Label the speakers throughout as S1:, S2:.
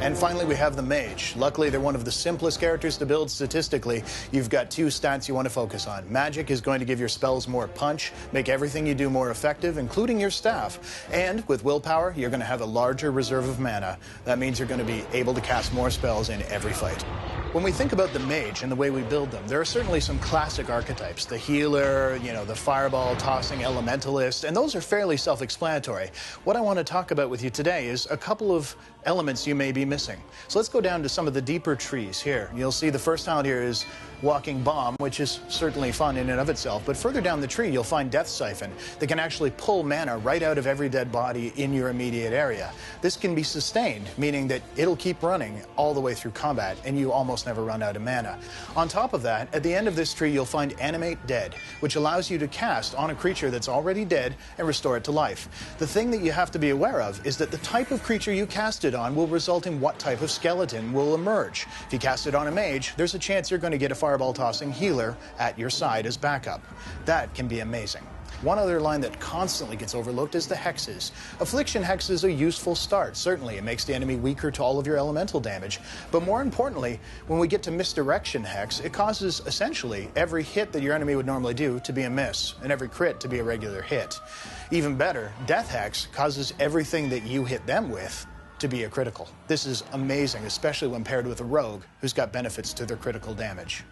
S1: And finally, we have the mage. Luckily, they're one of the simplest characters to build statistically. You've got two stats you want to focus on. Magic is going to give your spells more punch, make everything you do more effective, including your staff. And with willpower, you're going to have a larger reserve of mana. That means you're going to be able to cast more spells in every fight. When we think about the mage and the way we build them, there are certainly some classic archetypes. The healer, the fireball tossing elementalist, and those are fairly self-explanatory. What I want to talk about with you today is a couple of elements you may be missing. So let's go down to some of the deeper trees here. You'll see the first talent here is Walking Bomb, which is certainly fun in and of itself, but further down the tree you'll find Death Siphon that can actually pull mana right out of every dead body in your immediate area. This can be sustained, meaning that it'll keep running all the way through combat and you almost never run out of mana. On top of that, at the end of this tree you'll find Animate Dead, which allows you to cast on a creature that's already dead and restore it to life. The thing that you have to be aware of is that the type of creature you cast it on will result in what type of skeleton will emerge. If you cast it on a mage, there's a chance you're going to get a fireball tossing healer at your side as backup. That can be amazing. One other line that constantly gets overlooked is the hexes. Affliction Hex is a useful start. Certainly, it makes the enemy weaker to all of your elemental damage. But more importantly, when we get to Misdirection Hex, it causes essentially every hit that your enemy would normally do to be a miss, and every crit to be a regular hit. Even better, Death Hex causes everything that you hit them with to be a critical. This is amazing, especially when paired with a rogue who's got benefits to their critical damage.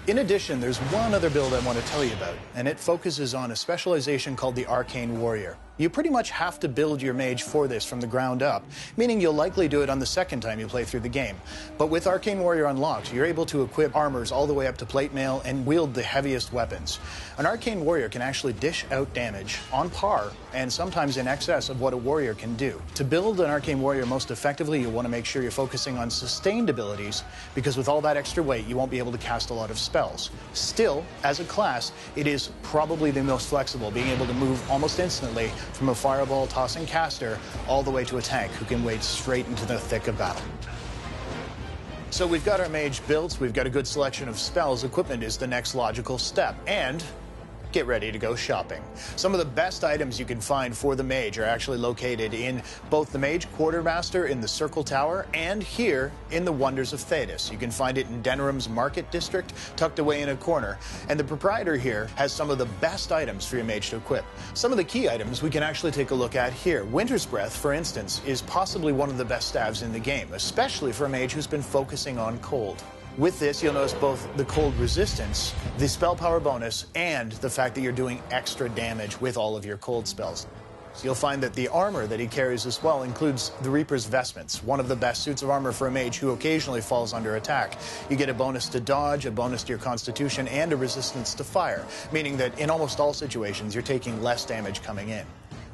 S1: In addition, there's one other build I want to tell you about, and it focuses on a specialization called the Arcane Warrior. You pretty much have to build your mage for this from the ground up, meaning you'll likely do it on the second time you play through the game. But with Arcane Warrior unlocked, you're able to equip armors all the way up to plate mail and wield the heaviest weapons. An Arcane Warrior can actually dish out damage on par and sometimes in excess of what a warrior can do. To build an Arcane Warrior most effectively, you want to make sure you're focusing on sustained abilities, because with all that extra weight, you won't be able to cast a lot of spells. Still, as a class, it is probably the most flexible, being able to move almost instantly from a fireball tossing caster all the way to a tank who can wade straight into the thick of battle. So we've got our mage built, we've got a good selection of spells. Equipment is the next logical step, and get ready to go shopping. Some of the best items you can find for the mage are actually located in both the Mage Quartermaster in the Circle Tower and here in the Wonders of Thedas. You can find it in Denram's Market District, tucked away in a corner. And the proprietor here has some of the best items for your mage to equip. Some of the key items we can actually take a look at here. Winter's Breath, for instance, is possibly one of the best staves in the game, especially for a mage who's been focusing on cold. With this, you'll notice both the cold resistance, the spell power bonus, and the fact that you're doing extra damage with all of your cold spells. So you'll find that the armor that he carries as well includes the Reaper's Vestments, one of the best suits of armor for a mage who occasionally falls under attack. You get a bonus to dodge, a bonus to your constitution, and a resistance to fire, meaning that in almost all situations you're taking less damage coming in.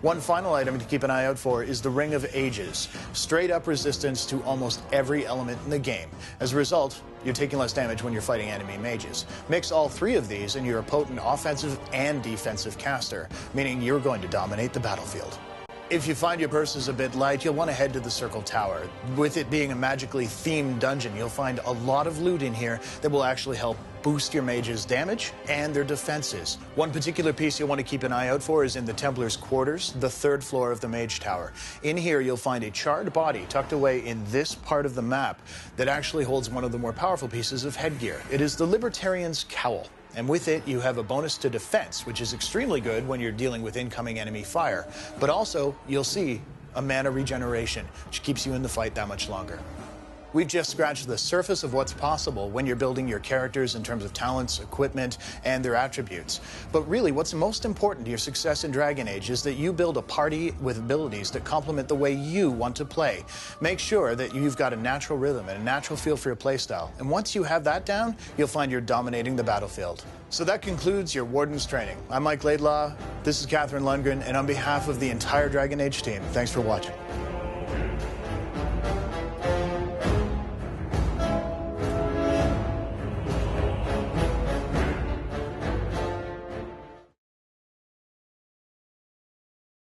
S1: One final item to keep an eye out for is the Ring of Ages. Straight up resistance to almost every element in the game. As a result, you're taking less damage when you're fighting enemy mages. Mix all three of these and you're a potent offensive and defensive caster, meaning you're going to dominate the battlefield. If you find your purse is a bit light, you'll want to head to the Circle Tower. With it being a magically themed dungeon, you'll find a lot of loot in here that will actually help boost your mage's damage and their defenses. One particular piece you'll want to keep an eye out for is in the Templar's Quarters, the third floor of the Mage Tower. In here, you'll find a charred body tucked away in this part of the map that actually holds one of the more powerful pieces of headgear. It is the Libertarian's Cowl. And with it, you have a bonus to defense, which is extremely good when you're dealing with incoming enemy fire. But also, you'll see a mana regeneration, which keeps you in the fight that much longer. We've just scratched the surface of what's possible when you're building your characters in terms of talents, equipment, and their attributes. But really, what's most important to your success in Dragon Age is that you build a party with abilities that complement the way you want to play. Make sure that you've got a natural rhythm and a natural feel for your playstyle. And once you have that down, you'll find you're dominating the battlefield. So that concludes your Warden's training. I'm Mike Laidlaw, this is Catherine Lundgren, and on behalf of the entire Dragon Age team, thanks for watching.